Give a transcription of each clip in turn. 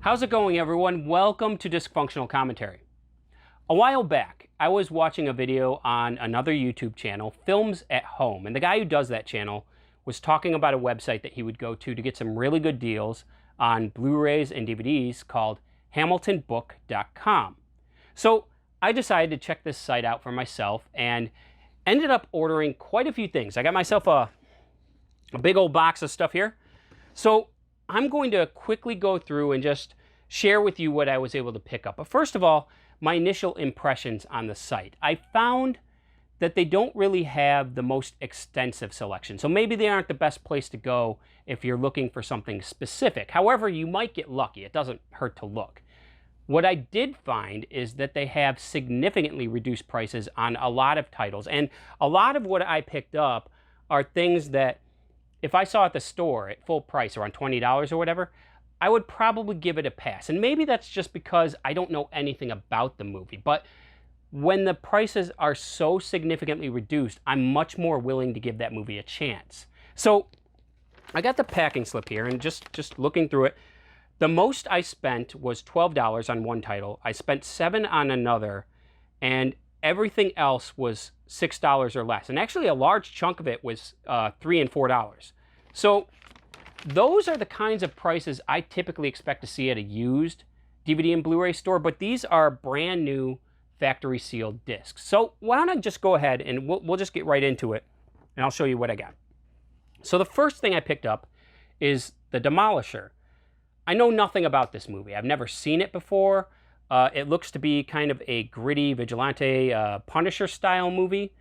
How's it going, everyone? Welcome to Dysfunctional Commentary. A while back, I was watching a video on another YouTube channel, Films at Home, and the guy who does that channel was talking about a website that he would go to get some really good deals on Blu-rays and DVDs called HamiltonBook.com. So I decided to check this site out for myself and ended up ordering quite a few things. I got myself a big old box of stuff here. So I'm going to quickly go through and just share with you what I was able to pick up. But first of all, my initial impressions on the site. I found that they don't really have the most extensive selection. So maybe they aren't the best place to go if you're looking for something specific. However, you might get lucky. It doesn't hurt to look. What I did find is that they have significantly reduced prices on a lot of titles. And a lot of what I picked up are things that if I saw at the store at full price, around $20 or whatever, I would probably give it a pass. And maybe that's just because I don't know anything about the movie. But when the prices are so significantly reduced, I'm much more willing to give that movie a chance. So I got the packing slip here, and just looking through it, the most I spent was $12 on one title. I spent $7 on another, and everything else was $6 or less. And actually a large chunk of it was $3 and $4. So those are the kinds of prices I typically expect to see at a used DVD and Blu-ray store, but these are brand new factory sealed discs. So why don't I just go ahead and we'll just get right into it, and I'll show you what I got. So the first thing I picked up is the Demolisher. I know nothing about this movie. I've never seen it before. It looks to be kind of a gritty vigilante Punisher style movie.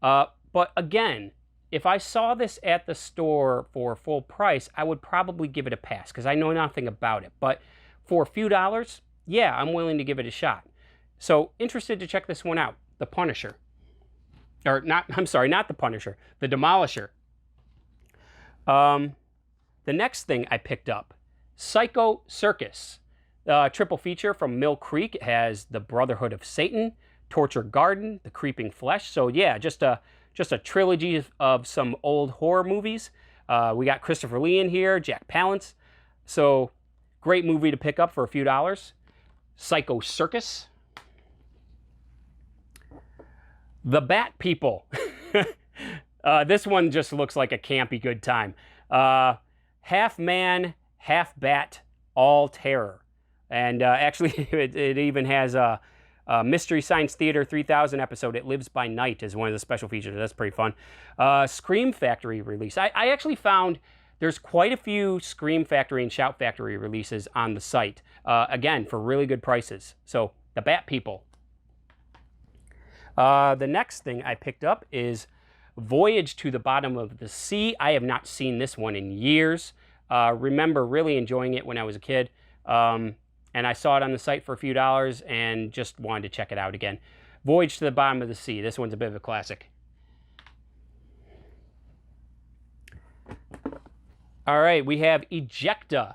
But again, if I saw this at the store for full price, I would probably give it a pass because I know nothing about it. But for a few dollars, yeah, I'm willing to give it a shot. So interested to check this one out, the Punisher. Or not, I'm sorry, not the Punisher, the Demolisher. The next thing I picked up, Circus. Triple feature from Mill Creek. It has The Brotherhood of Satan, Torture Garden, The Creeping Flesh. So yeah, just a trilogy of some old horror movies. We got Christopher Lee in here, Jack Palance. So great movie to pick up for a few dollars. Circus. The Bat People. This one just looks like a campy good time. Half man, half bat, all terror. And actually, it even has a Mystery Science Theater 3000 episode. It Lives by Night is one of the special features. That's pretty fun. Scream Factory release. I actually found there's quite a few Scream Factory and Shout Factory releases on the site. Again, for really good prices. So, the Bat People. The next thing I picked up is Voyage to the Bottom of the Sea. I have not seen this one in years. Remember really enjoying it when I was a kid. And I saw it on the site for a few dollars and just wanted to check it out again. Voyage to the Bottom of the Sea. This one's a bit of a classic. All right, we have Ejecta.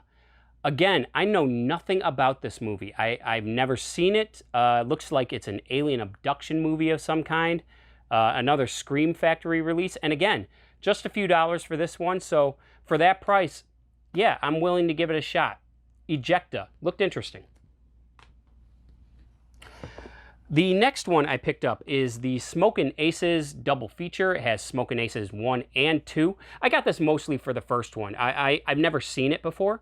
Again, I know nothing about this movie. I've never seen it. Looks like it's an alien abduction movie of some kind. Another Scream Factory release. And again, just a few dollars for this one. So for that price, yeah, I'm willing to give it a shot. Ejecta. Looked interesting. The next one I picked up is the Smokin Aces double feature. It has Smokin Aces 1 and 2. I got this mostly for the first one. I've never seen it before.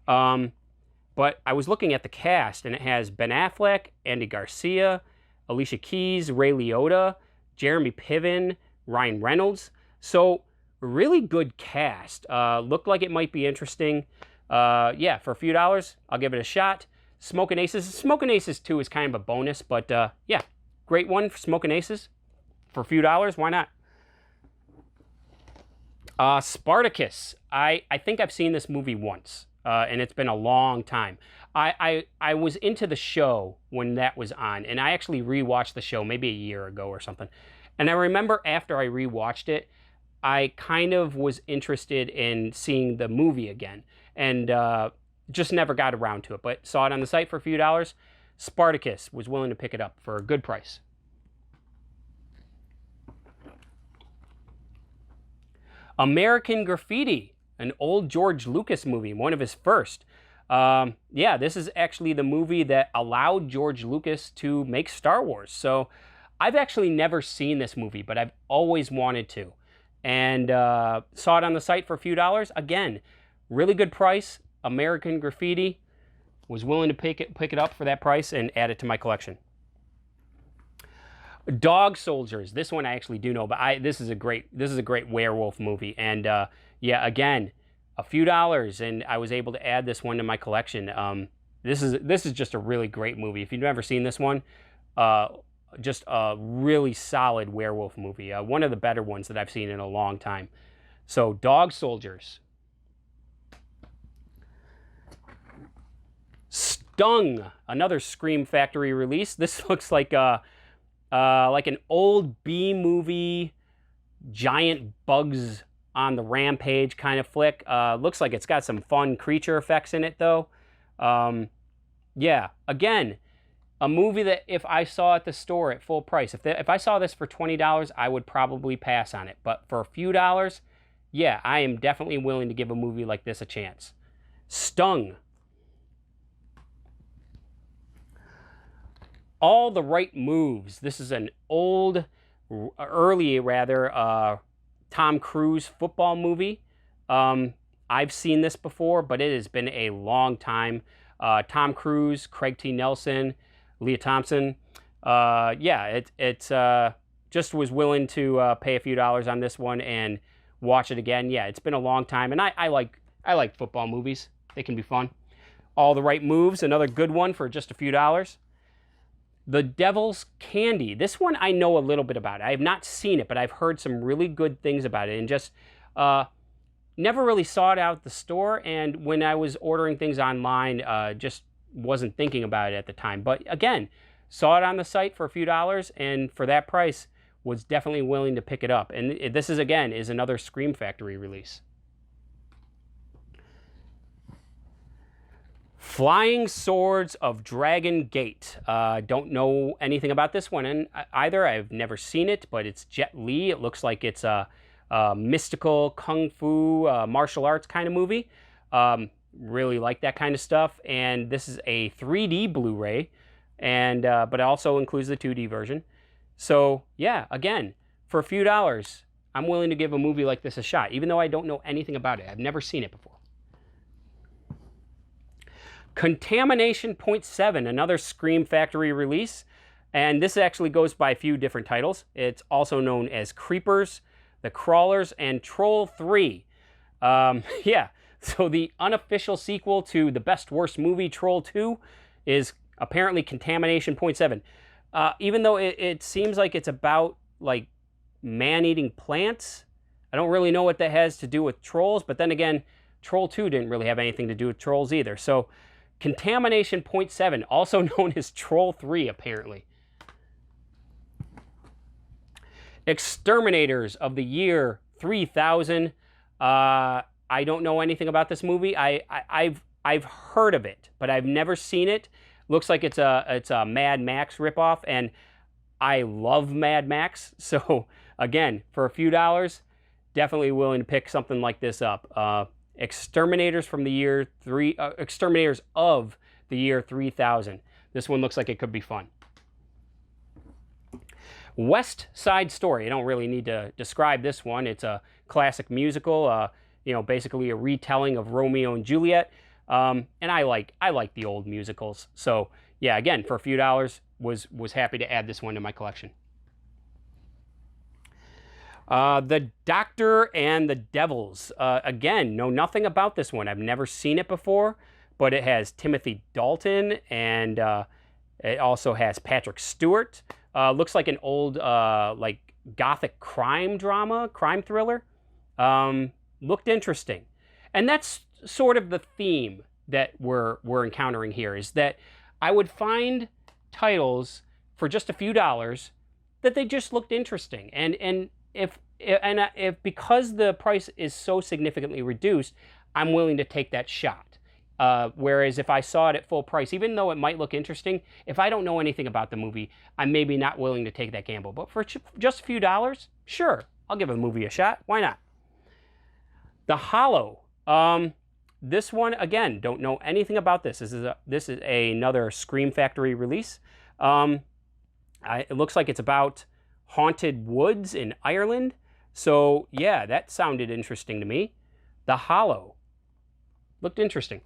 But I was looking at the cast, and it has Ben Affleck, Andy Garcia, Alicia Keys, Ray Liotta, Jeremy Piven, Ryan Reynolds. So really good cast. Looked like it might be interesting. Yeah, for a few dollars, I'll give it a shot. Smokin Aces. Smokin Aces 2 is kind of a bonus, but yeah, great one for Smokin Aces. For a few dollars, why not? Spartacus. I think I've seen this movie once, and it's been a long time. I was into the show when that was on, and I actually rewatched the show maybe a year ago or something. And I remember after I rewatched it, I kind of was interested in seeing the movie again, and just never got around to it, but saw it on the site for a few dollars. Spartacus, was willing to pick it up for a good price. American Graffiti, an old George Lucas movie, one of his first. Yeah, this is actually the movie that allowed George Lucas to make Star Wars. So I've actually never seen this movie, but I've always wanted to. And saw it on the site for a few dollars. Again, really good price. American Graffiti. Was willing to pick it up for that price and add it to my collection. Dog Soldiers. This one I actually do know, but this is a great werewolf movie. And yeah, again, a few dollars, and I was able to add this one to my collection. This is just a really great movie. If you've never seen this one, just a really solid werewolf movie. One of the better ones that I've seen in a long time. So, Dog Soldiers. Stung, another Scream Factory release. This looks like an old B-movie, giant bugs on the rampage kind of flick. Looks like it's got some fun creature effects in it, though. Yeah, again, a movie that if I saw at the store at full price, if I saw this for $20, I would probably pass on it. But for a few dollars, yeah, I am definitely willing to give a movie like this a chance. Stung. All the Right Moves. This is an early Tom Cruise football movie. I've seen this before, but it has been a long time. Tom Cruise, Craig T. Nelson, Leah Thompson. Yeah, it's just was willing to pay a few dollars on this one and watch it again. Yeah, it's been a long time, and I like football movies. They can be fun. All the Right Moves, another good one for just a few dollars. The Devil's Candy. This one I know a little bit about. I have not seen it, but I've heard some really good things about it, and just never really saw it out at the store. And when I was ordering things online, just wasn't thinking about it at the time. But again, saw it on the site for a few dollars, and for that price, was definitely willing to pick it up. And this is another Scream Factory release. Flying Swords of Dragon Gate. Don't know anything about this one either. I've never seen it, but it's Jet Li. It looks like it's a mystical kung fu martial arts kind of movie. Really like that kind of stuff. And this is a 3D Blu-ray, and but it also includes the 2D version. So yeah, again, for a few dollars, I'm willing to give a movie like this a shot, even though I don't know anything about it. I've never seen it before. Contamination Point 7, another Scream Factory release. And this actually goes by a few different titles. It's also known as Creepers, The Crawlers, and Troll 3. Yeah, so the unofficial sequel to the best worst movie, Troll 2, is apparently Contamination Point 7. Even though it seems like it's about like man-eating plants, I don't really know what that has to do with trolls. But then again, Troll 2 didn't really have anything to do with trolls either. So Contamination Point 7, also known as Troll 3, apparently. Exterminators of the Year 3000. I don't know anything about this movie. I've heard of it, but I've never seen it. Looks like it's a Mad Max ripoff, and I love Mad Max. So again, for a few dollars, definitely willing to pick something like this up. Exterminators of the Year 3000. This one looks like it could be fun. West Side Story. I don't really need to describe this one. It's a classic musical, basically a retelling of Romeo and Juliet. And I like the old musicals. So yeah, again, for a few dollars, was happy to add this one to my collection. The Doctor and the Devils. Again, know nothing about this one. I've never seen it before, but it has Timothy Dalton, and it also has Patrick Stewart. Looks like an old like gothic crime thriller. Looked interesting. And that's sort of the theme that we're encountering here, is that I would find titles for just a few dollars that they just looked interesting. And if because the price is so significantly reduced, I'm willing to take that shot. Whereas if I saw it at full price, even though it might look interesting, if I don't know anything about the movie, I'm maybe not willing to take that gamble. But for just a few dollars, sure, I'll give a movie a shot. Why not? The Hallow. this one, again, don't know anything about this. This is another Scream Factory release. It looks like it's about haunted woods in Ireland. So yeah, that sounded interesting to me. The Hallow looked interesting.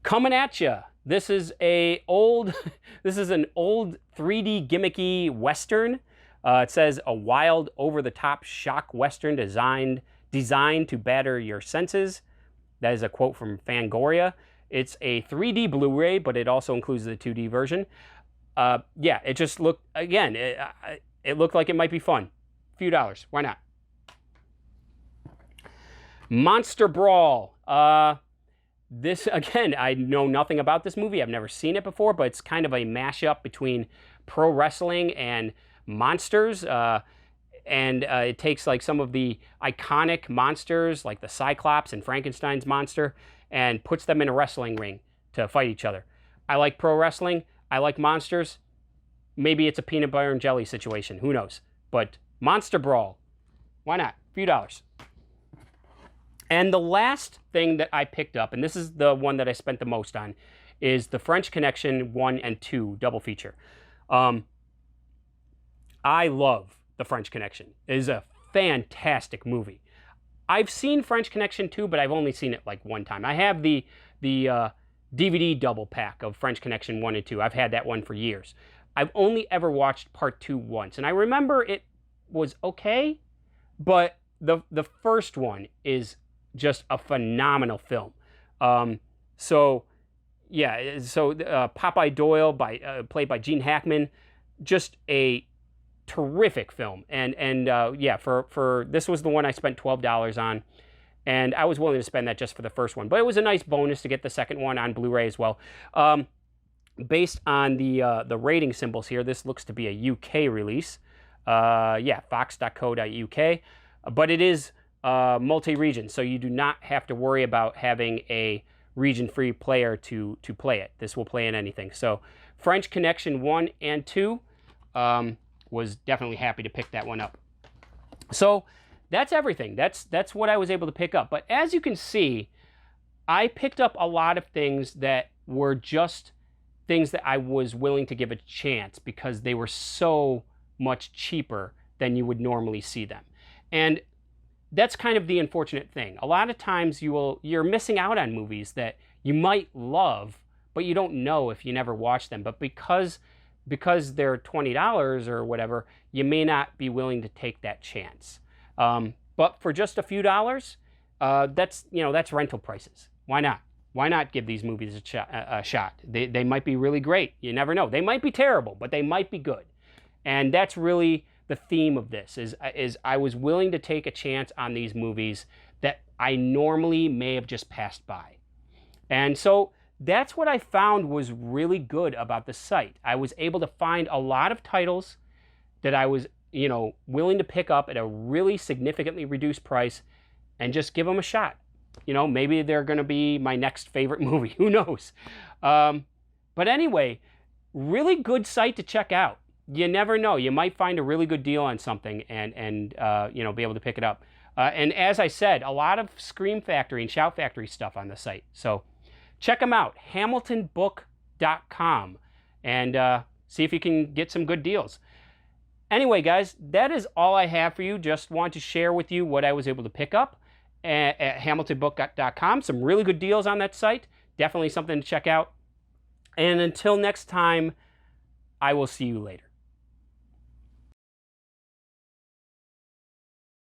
Comin At Ya. This is an old 3D gimmicky Western. It says a wild, over-the-top shock Western designed to batter your senses. That is a quote from Fangoria. It's a 3D Blu-ray, but it also includes the 2D version. Yeah, it just looked, again, it looked like it might be fun. A few dollars, why not? Monster Brawl. This, again, I know nothing about this movie. I've never seen it before, but it's kind of a mashup between pro wrestling and monsters. It takes like some of the iconic monsters, like the Cyclops and Frankenstein's monster, and puts them in a wrestling ring to fight each other. I like pro wrestling. I like monsters. Maybe it's a peanut butter and jelly situation. Who knows? But Monster Brawl. Why not? A few dollars. And the last thing that I picked up, and this is the one that I spent the most on, is the French Connection 1 and 2 double feature. I love the French Connection. It is a fantastic movie. I've seen French Connection 2, but I've only seen it like one time. I have the DVD double pack of French Connection 1 and 2. I've had that one for years. I've only ever watched part 2 once, and I remember it was okay, but the first one is just a phenomenal film. Popeye Doyle, played by Gene Hackman, just a terrific film. For this was the one I spent $12 on, and I was willing to spend that just for the first one. But it was a nice bonus to get the second one on Blu-ray as well. Based on the rating symbols here, this looks to be a UK release. Fox.co.uk, but it is multi-region, so you do not have to worry about having a region-free player to play it. This will play in anything. So French Connection 1 and 2, was definitely happy to pick that one up. So that's everything. That's what I was able to pick up. But as you can see, I picked up a lot of things that were just things that I was willing to give a chance because they were so much cheaper than you would normally see them. And that's kind of the unfortunate thing. A lot of times you're missing out on movies that you might love, but you don't know if you never watch them. But because they're $20 or whatever, you may not be willing to take that chance. But for just a few dollars, that's rental prices. Why not? Why not give these movies a shot? They might be really great. You never know. They might be terrible, but they might be good. And that's really the theme of this, is I was willing to take a chance on these movies that I normally may have just passed by. And so that's what I found was really good about the site. I was able to find a lot of titles that I was, willing to pick up at a really significantly reduced price and just give them a shot. Maybe they're going to be my next favorite movie. Who knows? But anyway, really good site to check out. You never know. You might find a really good deal on something and be able to pick it up. And as I said, a lot of Scream Factory and Shout Factory stuff on the site. So check them out, hamiltonbook.com, and see if you can get some good deals. Anyway, guys, that is all I have for you. Just want to share with you what I was able to pick up at hamiltonbook.com. Some really good deals on that site. Definitely something to check out. And until next time, I will see you later.